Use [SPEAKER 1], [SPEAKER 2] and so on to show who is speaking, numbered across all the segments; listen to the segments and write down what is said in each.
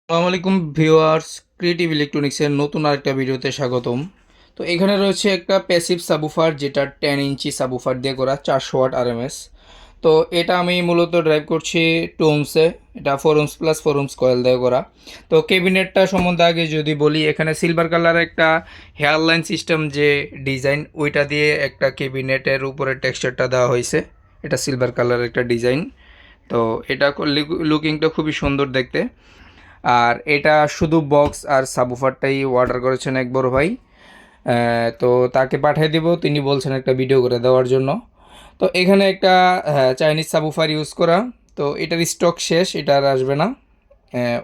[SPEAKER 1] আসসালামু আলাইকুম viewers, creative ইলেকট্রনিক্সের নতুন আরেকটা ভিডিওতে স্বাগতম। তো এখানে রয়েছে একটা প্যাসিভ সাবুফার, যেটা 10 ইঞ্চি সাবুফার দিয়ে করা, 400 ওয়াট আরএমএস। তো এটা আমি মূলত ড্রাইভ করছি টুমসে। এটা 4 ohms প্লাস 4 ohms কয়েল দিয়ে করা। তো ক্যাবিনেটটা সম্বন্ধে আগে যদি বলি, এখানে সিলভার কালারের একটা হেয়ারলাইন সিস্টেম যে ডিজাইন, ওইটা দিয়ে একটা ক্যাবিনেটের উপরে টেক্সচারটা দেওয়া হয়েছে। এটা সিলভার কালারের একটা ডিজাইন। তো এটা লুকিংটা খুবই সুন্দর দেখতে। আর এটা শুধু বক্স আর সাবুফারটাই অর্ডার করেছেন এক বড় ভাই। তো তাকে পাঠিয়ে দিব, তিনি বলছেন একটা ভিডিও করে দেওয়ার জন্য। তো এখানে একটা চাইনিজ সাবুফার ইউজ করা। তো এটার স্টক শেষ, এটা আর আসবে না।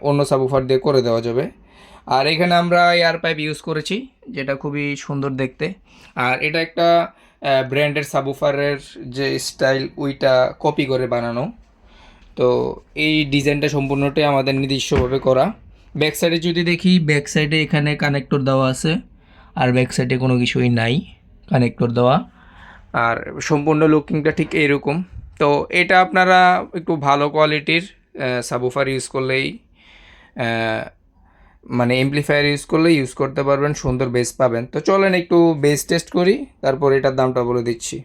[SPEAKER 1] অন্য সাবুফার দিয়ে করে দেওয়া যাবে। আর এখানে আমরা এয়ার পাইপ ইউজ করেছি, যেটা খুবই সুন্দর দেখতে। আর এটা একটা ব্র্যান্ডের সাবুফারের যে স্টাইল, ওইটা কপি করে বানানো। তো এই ডিজাইনটা সম্পূর্ণটাই আমাদের নিজস্বভাবে করা। ব্যাক সাইডে যদি দেখি, ব্যাক সাইডে এখানে কানেক্টর দেওয়া আছে, আর ব্যাক সাইডে কোনো কিছুই নাই কানেক্টর দেওয়া। আর সম্পূর্ণ লুকিংটা ঠিক এইরকম। তো এটা আপনারা একটু ভালো কোয়ালিটির সাবুফার ইউজ করলেই, আহ, মানে এমপ্লিফায়ার ইউজ করলে ইউজ করতে পারবেন, সুন্দর বেস পাবেন। তো চলেন একটু বেস টেস্ট করি, তারপর এটার দামটা বলে দিচ্ছি।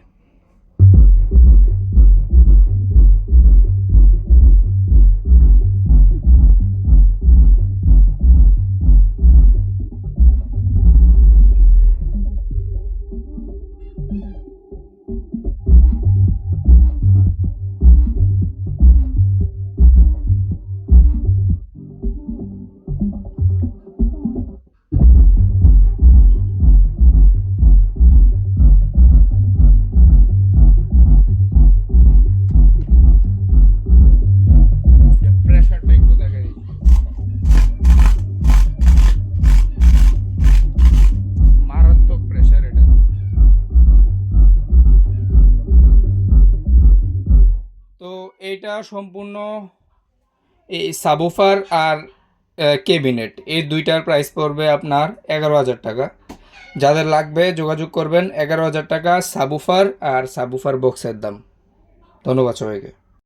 [SPEAKER 1] প্রেশারটা একটু দেখা দিই, মারাত্মক প্রেশার এটা। তো এইটা সম্পূর্ণ এই সাবুফার আর কেবিনেট, এই দুইটার প্রাইস পড়বে আপনার 11,000 টাকা। যাদের লাগবে যোগাযোগ করবেন। 11,000 টাকা সাবুফার আর সাবুফার বক্সের দাম। ধন্যবাদ সবাইকে।